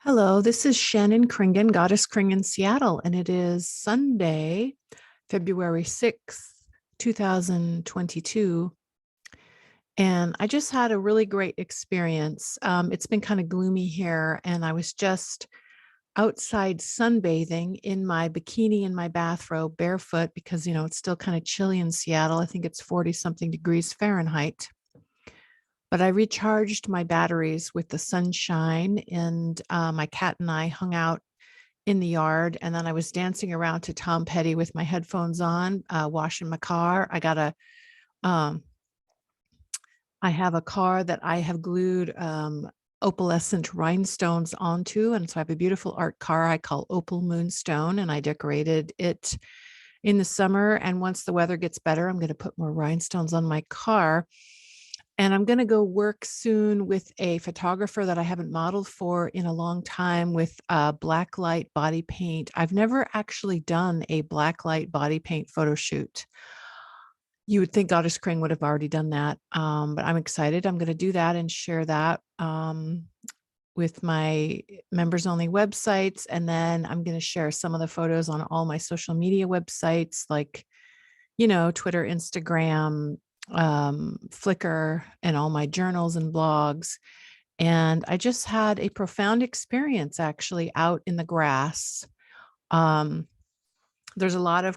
Hello, this is Shannon Kringen, Goddess Kringen, Seattle, and it is Sunday, February 6th, 2022. And I just had a really great experience. It's been kind of gloomy here, and I was just outside sunbathing in my bikini and my bathrobe, barefoot, because, it's still kind of chilly in Seattle. I think it's 40 something degrees Fahrenheit. But I recharged my batteries with the sunshine, and my cat and I hung out in the yard. And then I was dancing around to Tom Petty with my headphones on, washing my car. Um, I have a car that I have glued opalescent rhinestones onto. And so I have a beautiful art car I call Opal Moonstone, and I decorated it in the summer. And once the weather gets better, I'm going to put more rhinestones on my car. And I'm going to go work soon with a photographer that I haven't modeled for in a long time with black light body paint. I've never actually done a black light body paint photo shoot. You would think Goddess Kring would have already done that, but I'm excited. I'm going to do that and share that with my members only websites. And then I'm going to share some of the photos on all my social media websites like, Twitter, Instagram, Flickr, and all my journals and blogs. And I just had a profound experience actually out in the grass. There's a lot of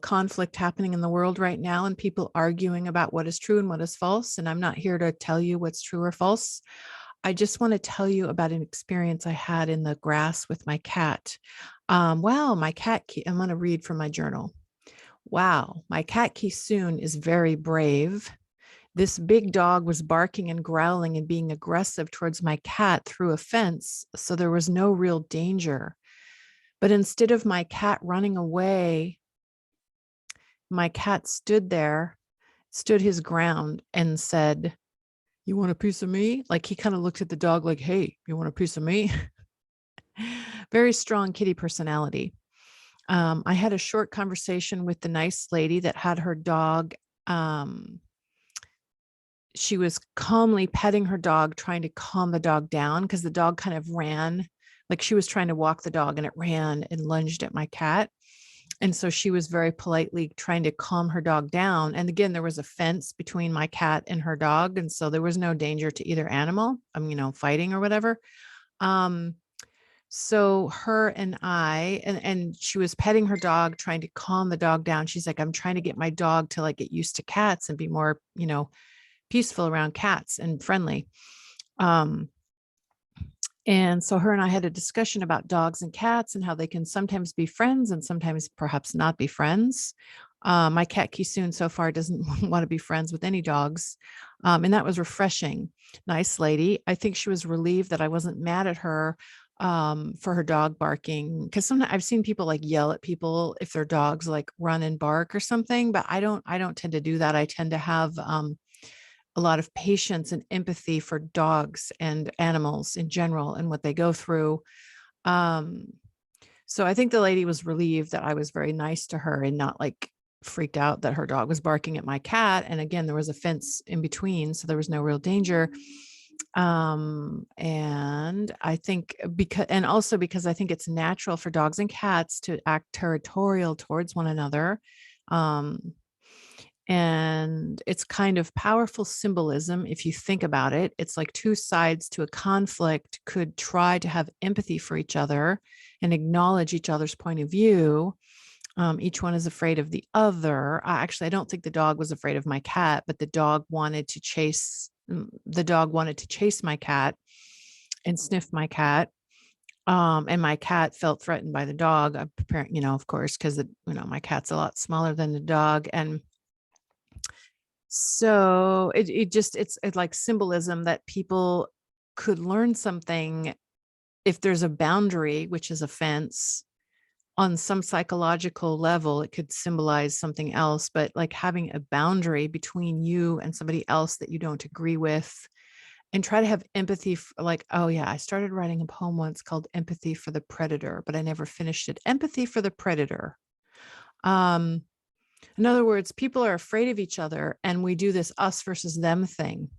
conflict happening in the world right now, and people arguing about what is true and what is false. And I'm not here to tell you what's true or false. I just want to tell you about an experience I had in the grass with my cat. Wow, my cat, I'm going to read from my journal. Wow, my cat Keesoon is very brave. This big dog was barking and growling and being aggressive towards my cat through a fence, so there was no real danger. But instead of my cat running away, my cat stood his ground and said, "You want a piece of me?" Like he kind of looked at the dog like, "Hey, you want a piece of me?" Very strong kitty personality. I had a short conversation with the nice lady that had her dog. She was calmly petting her dog, trying to calm the dog down because the dog kind of ran, like she was trying to walk the dog and it ran and lunged at my cat. And so she was very politely trying to calm her dog down. And again, there was a fence between my cat and her dog. And so there was no danger to either animal, fighting or whatever. So her and and she was petting her dog, trying to calm the dog down. She's like, "I'm trying to get my dog to like get used to cats and be more, peaceful around cats and friendly." And so her and I had a discussion about dogs and cats and how they can sometimes be friends and sometimes perhaps not be friends. My cat Keesoon so far doesn't want to be friends with any dogs. And that was refreshing. Nice lady. I think she was relieved that I wasn't mad at her for her dog barking. Because sometimes I've seen people like yell at people if their dogs like run and bark or something, but I don't tend to do that. I tend to have a lot of patience and empathy for dogs and animals in general and what they go through. So I think the lady was relieved that I was very nice to her and not like freaked out that her dog was barking at my cat. And again, there was a fence in between, so there was no real danger. And I think because I think it's natural for dogs and cats to act territorial towards one another. And it's kind of powerful symbolism. If you think about it, it's like two sides to a conflict could try to have empathy for each other and acknowledge each other's point of view. Each one is afraid of the other. Actually, I don't think the dog was afraid of my cat, but the dog wanted to chase my cat and sniff my cat. And my cat felt threatened by the dog, apparently, of course, because my cat's a lot smaller than the dog. And so it's like symbolism that people could learn something if there's a boundary, which is a fence. On some psychological level, it could symbolize something else, but like having a boundary between you and somebody else that you don't agree with, and try to have empathy like, oh yeah, I started writing a poem once called Empathy for the Predator, but I never finished it. Empathy for the Predator. In other words, people are afraid of each other and we do this us versus them thing.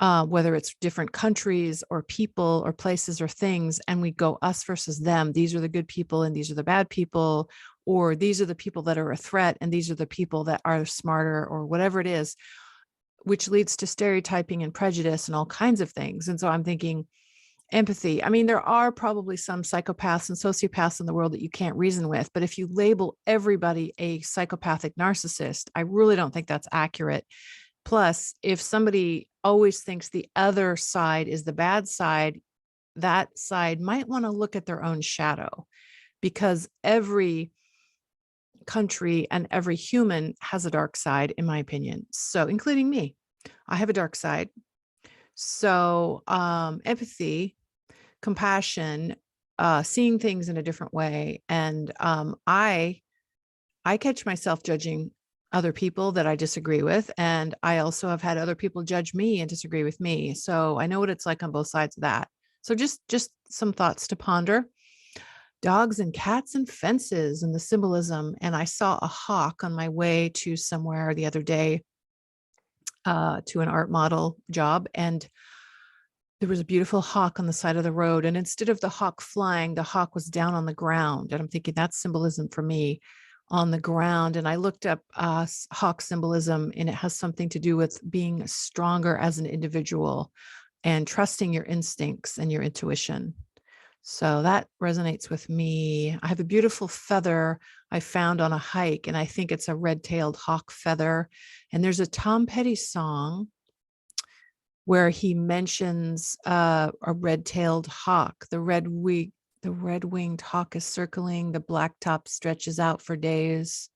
whether it's different countries or people or places or things, and we go us versus them. These are the good people and these are the bad people, or these are the people that are a threat and these are the people that are smarter, or whatever it is, which leads to stereotyping and prejudice and all kinds of things. And so I'm thinking, empathy. I mean, there are probably some psychopaths and sociopaths in the world that you can't reason with, but if you label everybody a psychopathic narcissist, I really don't think that's accurate. Plus, if somebody always thinks the other side is the bad side, that side might want to look at their own shadow, because every country and every human has a dark side, in my opinion. So, including me, I have a dark side. So, empathy, compassion, seeing things in a different way. And I catch myself judging other people that I disagree with. And I also have had other people judge me and disagree with me. So I know what it's like on both sides of that. So just some thoughts to ponder. Dogs and cats and fences and the symbolism. And I saw a hawk on my way to somewhere the other day, to an art model job. And there was a beautiful hawk on the side of the road. And instead of the hawk flying, the hawk was down on the ground. And I'm thinking that's symbolism for me, on the ground. And I looked up hawk symbolism, and it has something to do with being stronger as an individual and trusting your instincts and your intuition. So that resonates with me. I have a beautiful feather I found on a hike, and I think it's a red-tailed hawk feather. And there's a Tom Petty song where he mentions a red-tailed hawk. The red-winged hawk is circling, the black top stretches out for days.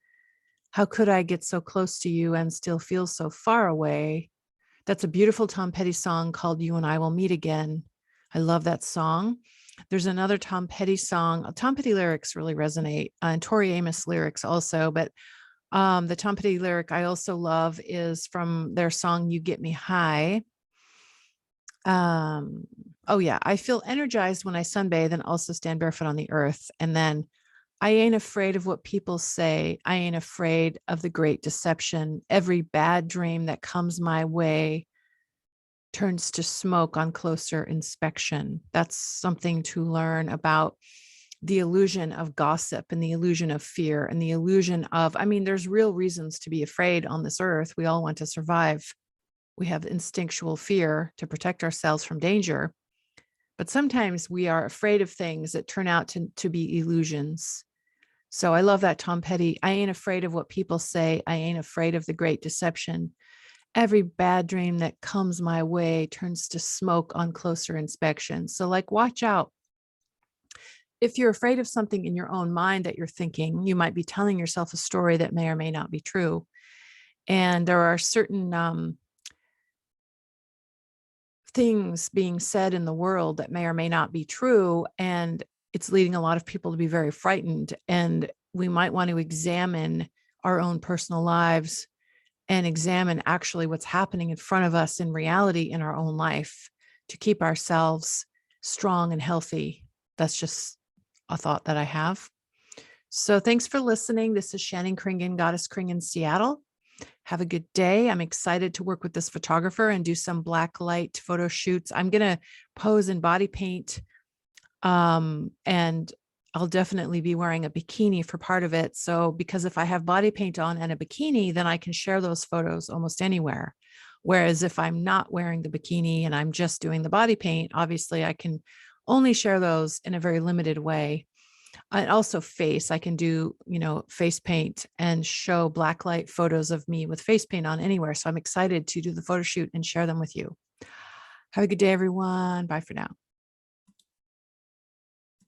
How could I get so close to you and still feel so far away? That's a beautiful Tom Petty song called You and I Will Meet Again. I love that song. There's another Tom Petty song. Tom Petty lyrics really resonate, and Tori Amos lyrics also. But the Tom Petty lyric I also love is from their song You Get Me High. Oh yeah, I feel energized when I sunbathe and also stand barefoot on the earth. And then I ain't afraid of what people say. I ain't afraid of the great deception. Every bad dream that comes my way turns to smoke on closer inspection. That's something to learn about the illusion of gossip and the illusion of fear and the illusion of, I mean, there's real reasons to be afraid on this earth. We all want to survive. We have instinctual fear to protect ourselves from danger. But sometimes we are afraid of things that turn out to be illusions. So I love that Tom Petty. I ain't afraid of what people say. I ain't afraid of the great deception. Every bad dream that comes my way turns to smoke on closer inspection. So, like, watch out. If you're afraid of something in your own mind that you're thinking, you might be telling yourself a story that may or may not be true. And there are certain things being said in the world that may or may not be true, and it's leading a lot of people to be very frightened. And we might want to examine our own personal lives and examine actually what's happening in front of us in reality in our own life to keep ourselves strong and healthy. That's just a thought that I have. So thanks for listening. This is Shannon Kringen, Goddess Kringen, Seattle. Have a good day. I'm excited to work with this photographer and do some black light photo shoots. I'm going to pose in body paint, and I'll definitely be wearing a bikini for part of it. So, because if I have body paint on and a bikini, then I can share those photos almost anywhere. Whereas if I'm not wearing the bikini and I'm just doing the body paint, obviously I can only share those in a very limited way. And also face, I can do, face paint and show blacklight photos of me with face paint on anywhere. So I'm excited to do the photo shoot and share them with you. Have a good day, everyone. Bye for now.